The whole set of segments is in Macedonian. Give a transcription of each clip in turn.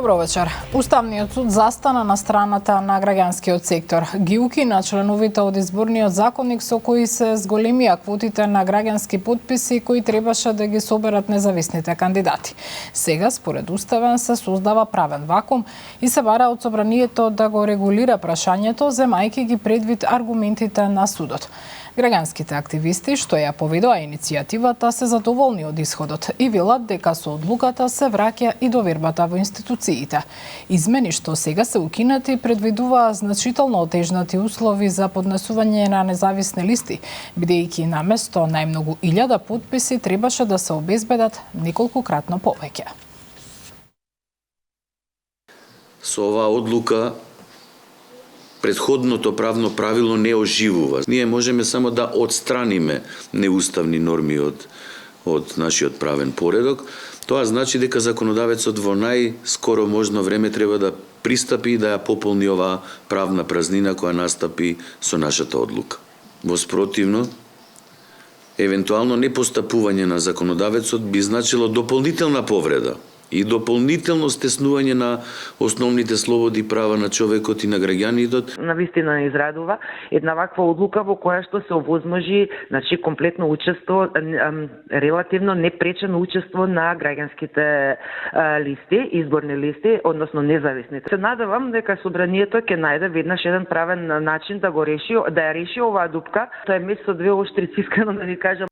Добро вечер. Уставниот суд застана на страната на граѓанскиот сектор. Ги укина членовите од изборниот законник со кои се зголемија квотите на граѓански потписи кои требаше да ги соберат независните кандидати. Сега, според Уставен, се создава правен вакуум и се бара од собранието да го регулира прашањето, земајќи ги предвид аргументите на судот. Граѓанските активисти што ја поведоа иницијативата се задоволни од исходот и велат дека со одлуката се враќа и довербата во институциите. Измени што сега се укинати предвидуваа значително отежнати услови за поднесување на независни листи, бидејќи наместо најмногу 1000 потписи требаше да се обезбедат неколкократно повеќе. Со оваа одлука претходното правно правило не оживува. Ние можеме само да отстраниме неуставни норми од нашиот правен поредок. Тоа значи дека законодавецот во најскоро можно време треба да пристапи и да ја пополни оваа правна празнина која настапи со нашата одлука. Во спротивно, евентуално непостапување на законодавецот би значило дополнителна повреда и дополнително стеснување на основните слободи и права на човекот и на граѓаните. Навистина израдува една ваква одлука во која што се овозможи, значи комплетно учество, релативно непречено учество на граѓанските листи, изборни листи, односно независните. Се надевам дека собранието ќе најде веднаш еден правен начин да го реши, да ја реши оваа дупка. Тоа е меч со две оштрици, искрено да ви кажам.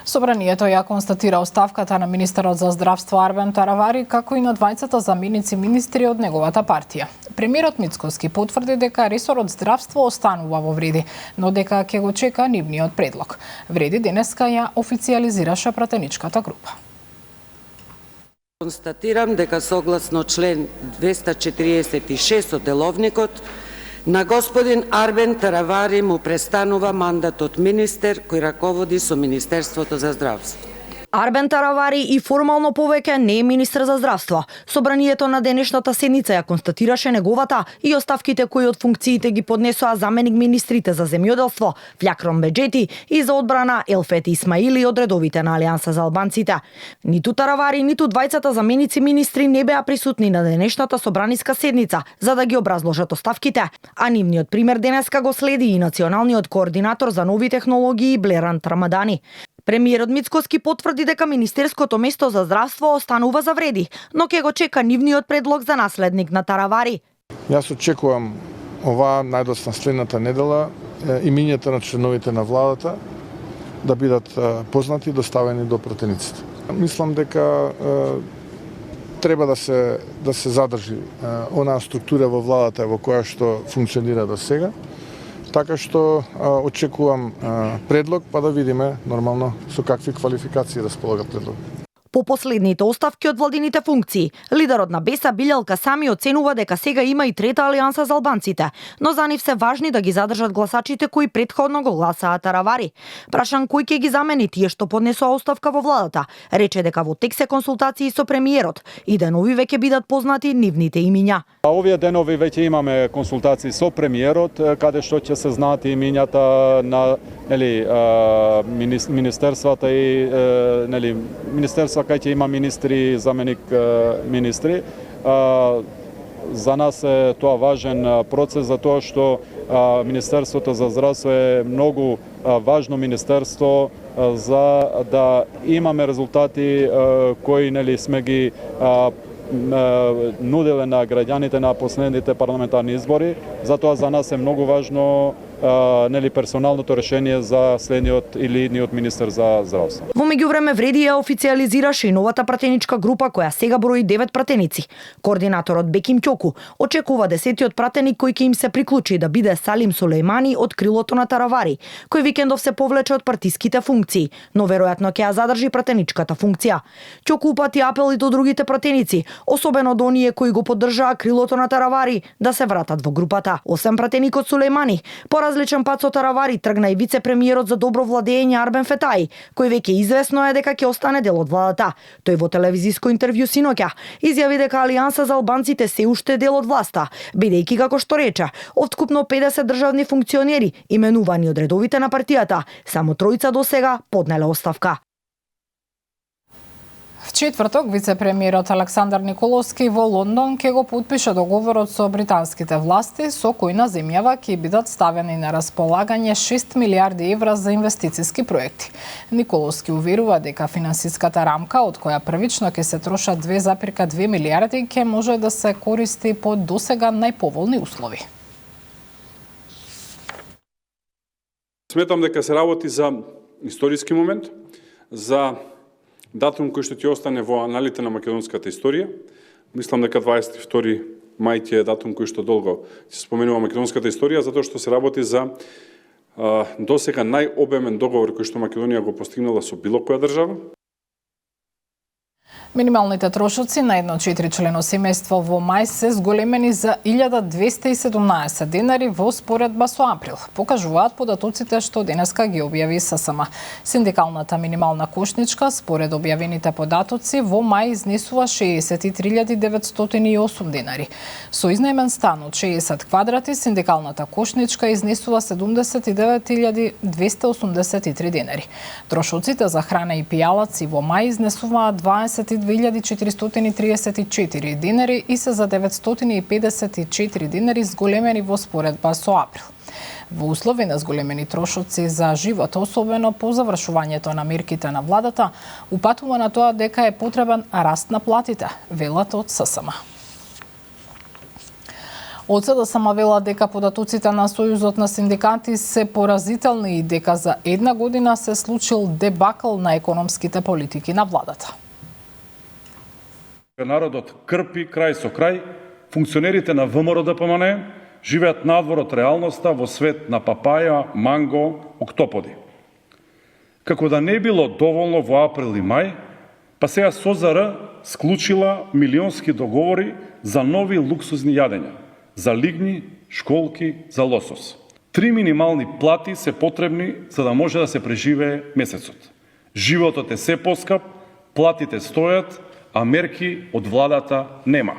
Собранието ја констатира оставката на министерот за здравство Арбен Таравари, како и на двајцата заменици министри од неговата партија. Премиерот Мицкоски потврди дека ресорот здравство останува во вреди, но дека ќе го чека нивниот предлог. Вреди денеска ја официјализираше пратеничката група. Констатирам дека согласно член 246 од деловникот на господин Арбен Таравари му престанува мандатот министер кој раководи со Министерството за здравство. Арбен Таравари и формално повеќе не е министер за здравство. Собранието на денешната седница ја констатираше неговата и оставките кои од функциите ги поднесоа заменик министрите за земјоделство Фљакрон Беџети и за одбрана Елфети Исмаили од редовите на Алијанса за албанците. Ниту Таравари, ниту двајцата заменици министри не беа присутни на денешната собраниска седница за да ги образложат оставките, а нивниот пример денеска го следи и националниот координатор за нови технологии Блерант Рамадани. Премиерот Мицкоски потврди дека Министерското место за здравство останува за вреди, но ќе го чека нивниот предлог за наследник на Таравари. Јас очекувам оваа најдоцна следната недела имињата на членовите на владата да бидат познати и доставени до пратениците. Мислам дека треба да се задржи онаа структура во владата во која што функционира до сега. Така што очекувам предлог, па да видиме нормално со какви квалификации располага предлог. По последните оставки од владините функции, лидерот на Беса Билјалка Сами оценува дека сега има и трета алијанса за албанците, но за нив се важни да ги задржат гласачите кои претходно го гласаа Таравари. Прашан кој ќе ги замени тие што поднесоа оставка во владата, рече дека во тек се консултации со премиерот и денови веќе бидат познати нивните имиња. Овие денови веќе имаме консултации со премиерот, каде што ќе се знаат имињата на министерствата и министерства кај ќе има министри, заменик министри. За нас е тоа важен процес за тоа што Министерството за здравство е многу важно министерство за да имаме резултати кои сме ги нуделе на граѓаните на последните парламентарни избори. Затоа за нас е многу важно персоналното решение за следниот или идниот министер за здравство. Во меѓувреме вреди ја официјализираше и новата пратеничка група која сега брои 9 пратеници. Координаторот Беким Ќоку очекува 10-тиот пратеник кој ќе им се приклучи да биде Салим Сулејмани од крилото на Таравари, кој викендов се повлече од партиските функции, но веројатно ќе ја задржи пратеничката функција. Ќоку упати апел и до другите пратеници, особено до оние кои го поддржаа крилото на Таравари, да се вратат во групата. Освен пратеникот Сулејмани, по различен пат со Таравари тргна и вице-премиерот за добро владење Арбен Фетаи, кој веќе известно е дека ќе остане дел од владата. Тој во телевизиско интервју синоќа изјави дека Алијанса за албанците се уште е дел од власта, бидејќи како што рече, од вкупно 50 државни функционери именувани од редовите на партијата, само тројца до сега поднеле оставка. Четврток, вице-премиерот Александар Николовски во Лондон ќе го потпише договорот со британските власти, со кој на земјава ќе бидат ставени на располагање 6 милиарди евра за инвестициски проекти. Николовски уверува дека финансиската рамка, од која првично ќе се трошат 2,2 милиарди, ќе може да се користи по досега најповолни услови. Сметам дека се работи за историски момент, за датум кој што ќе остане во аналите на македонската историја. Мислам дека 22 мај ќе е датум кој што долго се споменува македонската историја, затоа што се работи за досега најобемен договор кој што Македонија го постигнала со било која држава. Минималните трошоци на едно 4-члено семејство во мај се зголемени за 1217 денари во споредба со април, покажуваат податоците што денеска ги објави ССМ. Синдикалната минимална кошничка според објавените податоци во мај изнесува 63.908 денари. Со изнаемен стан од 60 квадрати синдикалната кошничка изнесува 79.283 денари. Трошоците за храна и пијалаци во мај изнесуваат 22.434 денари и се за 954 денари зголемени во споредба со април. Во услови на зголемени трошоци за живот, особено по завршувањето на мерките на владата, упатува на тоа дека е потребен раст на платите, велат од ССМ. Од СДСМ вела дека податоците на Сојузот на синдикати се поразителни и дека за една година се случил дебакл на економските политики на владата. Народот крпи крај со крај, функционерите на ВМРО-ДПМН живеат надвор од реалноста во свет на папаја, манго, октоподи. Како да не било доволно во април и мај, па сега СОЗР склучила милионски договори за нови луксузни јадења, за лигни, школки, за лосос. 3 минимални плати се потребни за да може да се преживее месецот. Животот е се поскап, платите стојат, а мерки од владата нема.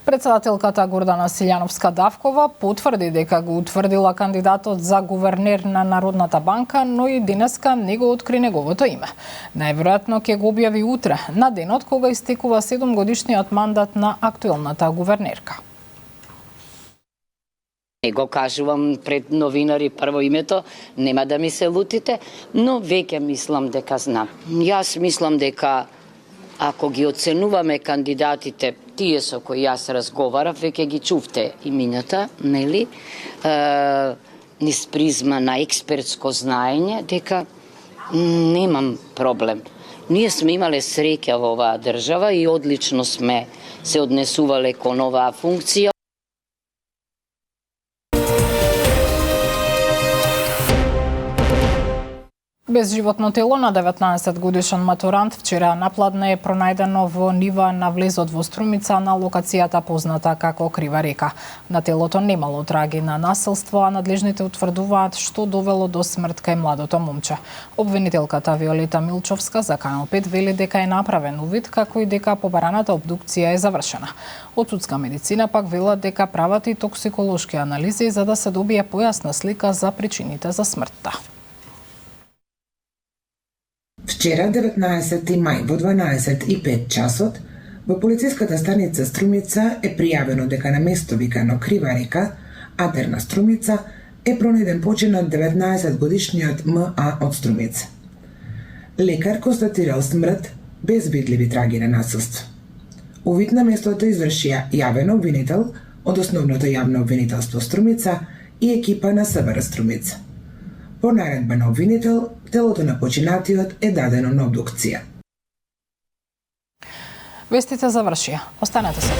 Председателката Гордана Силјановска-Давкова потврди дека го утврдила кандидатот за гувернер на Народната банка, но и денеска не го откри неговото име. Најверојатно ќе го објави утре, на денот кога истекува 7-годишниот мандат на актуелната гувернерка. Не го кажувам пред новинари прво името, нема да ми се лутите, но веќе мислам дека знам. Јас мислам дека ако ги оценуваме кандидатите, тие со кои јас разговарав, веќе ги чувте имињата, нели? Низ призма на експертско знаење, дека немам проблем. Ние сме имале среќа во оваа држава и одлично сме се однесувале кон оваа функција. Без животно тело на 19 годишен матурант вчера напладне е пронајдено во нива на влезот во Струмица на локацијата позната како Крива река. На телото немало траги на насилство, а надлежните утврдуваат што довело до смрт кај младото момче. Обвинителката Виолета Милчовска за Канал 5 вели дека е направен увид, како и дека побараната обдукција е завршена. Од судска медицина пак велат дека прават и токсиколошки анализи за да се добие појасна слика за причините за смртта. Вчера, 19 мај, во 12:05 часот, во полициската станица Струмица е пријавено дека на место викано Крива река, Адерна Струмица, е пронајден починат 19-годишниот МА од Струмица. Лекар констатирал смрт без видливи траги на насилство. Увид на местото извршија јавен обвинител од Основното јавно обвинителство Струмица и екипа на СВР Струмица. По наредба на обвинител, телото на починатиот е дадено на обдукција. Вестите завршија. Останете со